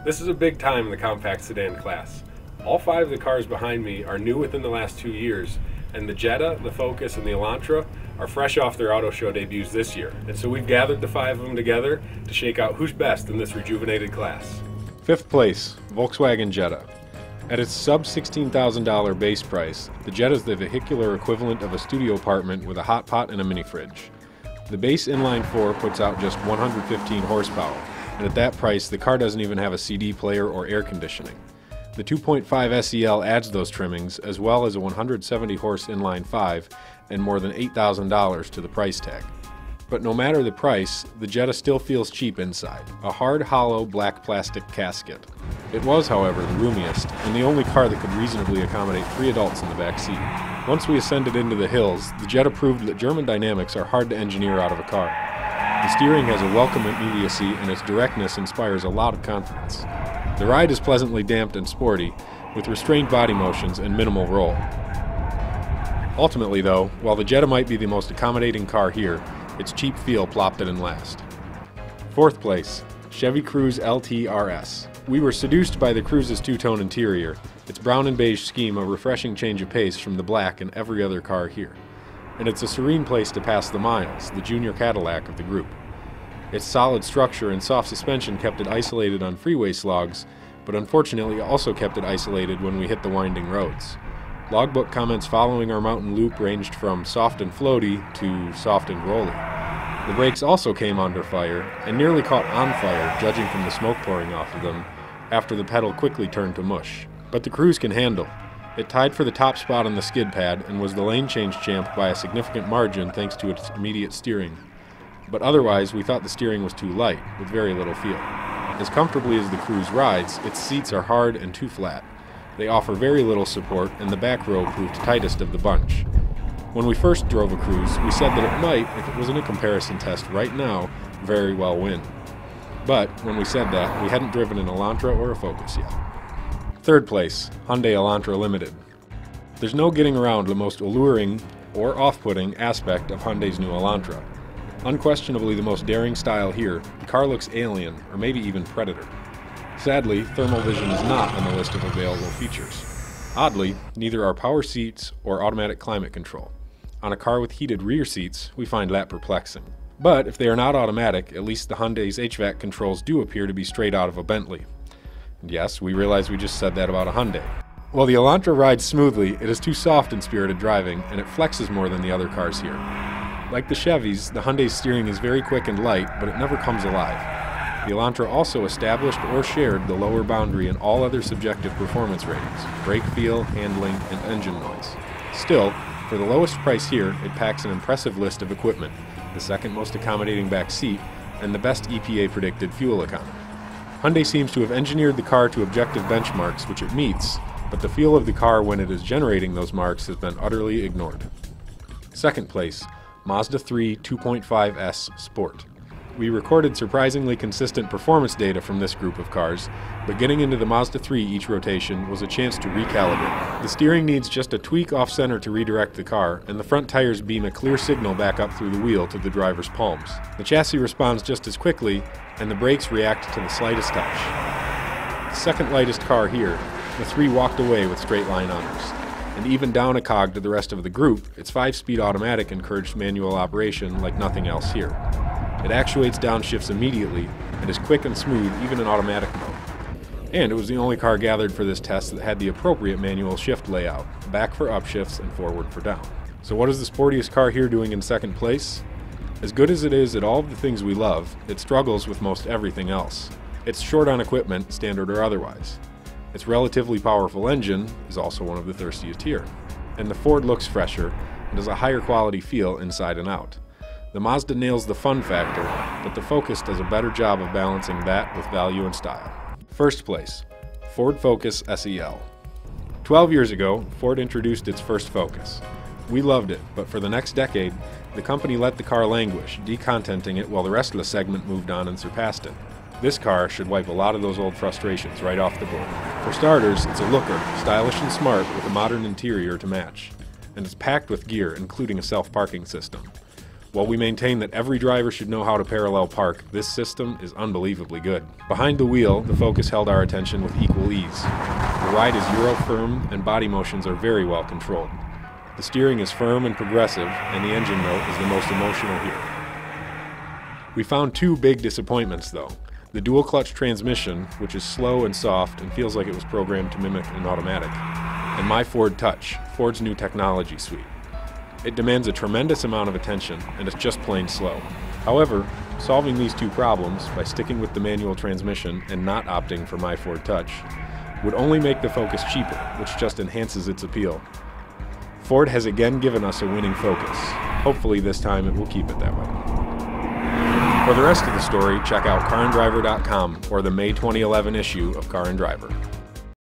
This is a big time in the compact sedan class. All 5 of the cars behind me are new within the last 2 years, and the Jetta, the Focus, and the Elantra are fresh off their auto show debuts this year. And so we've gathered the 5 of them together to shake out who's best in this rejuvenated class. 5th place, Volkswagen Jetta. At its sub $16,000 base price, the Jetta is the vehicular equivalent of a studio apartment with a hot pot and a mini fridge. The base inline 4 puts out just 115 horsepower, and at that price the car doesn't even have a CD player or air conditioning. The 2.5 SEL adds those trimmings, as well as a 170 horse inline 5 and more than $8,000 to the price tag. But no matter the price, the Jetta still feels cheap inside, a hard, hollow, black plastic casket. It was, however, the roomiest, and the only car that could reasonably accommodate 3 adults in the back seat. Once we ascended into the hills, the Jetta proved that German dynamics are hard to engineer out of a car. The steering has a welcome immediacy, and its directness inspires a lot of confidence. The ride is pleasantly damped and sporty, with restrained body motions and minimal roll. Ultimately, though, while the Jetta might be the most accommodating car here, its cheap feel plopped it in last. 4th place, Chevy Cruze LT RS. We were seduced by the Cruze's two-tone interior, its brown and beige scheme a refreshing change of pace from the black in every other car here. And it's a serene place to pass the miles, the junior Cadillac of the group. Its solid structure and soft suspension kept it isolated on freeway slogs, but unfortunately also kept it isolated when we hit the winding roads. Logbook comments following our mountain loop ranged from soft and floaty to soft and rolly. The brakes also came under fire, and nearly caught on fire, judging from the smoke pouring off of them, after the pedal quickly turned to mush. But the Cruze can handle. It tied for the top spot on the skid pad and was the lane change champ by a significant margin thanks to its immediate steering. But otherwise, we thought the steering was too light, with very little feel. As comfortably as the Cruze rides, its seats are hard and too flat. They offer very little support, and the back row proved tightest of the bunch. When we first drove a Cruze, we said that it might, if it was in a comparison test right now, very well win. But when we said that, we hadn't driven an Elantra or a Focus yet. 3rd place, Hyundai Elantra Limited. There's no getting around the most alluring or off-putting aspect of Hyundai's new Elantra. Unquestionably the most daring style here, the car looks alien, or maybe even predator. Sadly, thermal vision is not on the list of available features. Oddly, neither are power seats or automatic climate control. On a car with heated rear seats, we find that perplexing. But if they are not automatic, at least the Hyundai's HVAC controls do appear to be straight out of a Bentley. And yes, we realize we just said that about a Hyundai. While the Elantra rides smoothly, it is too soft in spirited driving, and it flexes more than the other cars here. Like the Chevys, the Hyundai's steering is very quick and light, but it never comes alive. The Elantra also established or shared the lower boundary in all other subjective performance ratings: brake feel, handling, and engine noise. Still, for the lowest price here, it packs an impressive list of equipment, the second most accommodating back seat, and the best EPA predicted fuel economy. Hyundai seems to have engineered the car to objective benchmarks, which it meets, but the feel of the car when it is generating those marks has been utterly ignored. 2nd place, Mazda 3 2.5S Sport. We recorded surprisingly consistent performance data from this group of cars, but getting into the Mazda 3 each rotation was a chance to recalibrate. The steering needs just a tweak off-center to redirect the car, and the front tires beam a clear signal back up through the wheel to the driver's palms. The chassis responds just as quickly, and the brakes react to the slightest touch. The second lightest car here, the 3 walked away with straight line honors. And even down a cog to the rest of the group, its 5-speed automatic encouraged manual operation like nothing else here. It actuates downshifts immediately and is quick and smooth even in automatic mode. And it was the only car gathered for this test that had the appropriate manual shift layout, back for upshifts and forward for down. So what is the sportiest car here doing in 2nd place? As good as it is at all of the things we love, it struggles with most everything else. It's short on equipment, standard or otherwise. Its relatively powerful engine is also one of the thirstiest here. And the Ford looks fresher and has a higher quality feel inside and out. The Mazda nails the fun factor, but the Focus does a better job of balancing that with value and style. 1st place, Ford Focus SEL. 12 years ago, Ford introduced its first Focus. We loved it, but for the next decade, the company let the car languish, decontenting it while the rest of the segment moved on and surpassed it. This car should wipe a lot of those old frustrations right off the board. For starters, it's a looker, stylish and smart with a modern interior to match. And it's packed with gear, including a self-parking system. While we maintain that every driver should know how to parallel park, this system is unbelievably good. Behind the wheel, the Focus held our attention with equal ease. The ride is Euro firm and body motions are very well controlled. The steering is firm and progressive, and the engine note is the most emotional here. We found two big disappointments though. The dual clutch transmission, which is slow and soft and feels like it was programmed to mimic an automatic, and My Ford Touch, Ford's new technology suite. It demands a tremendous amount of attention, and it's just plain slow. However, solving these two problems by sticking with the manual transmission and not opting for My Ford Touch would only make the Focus cheaper, which just enhances its appeal. Ford has again given us a winning Focus. Hopefully this time it will keep it that way. For the rest of the story, check out caranddriver.com or the May 2011 issue of Car and Driver.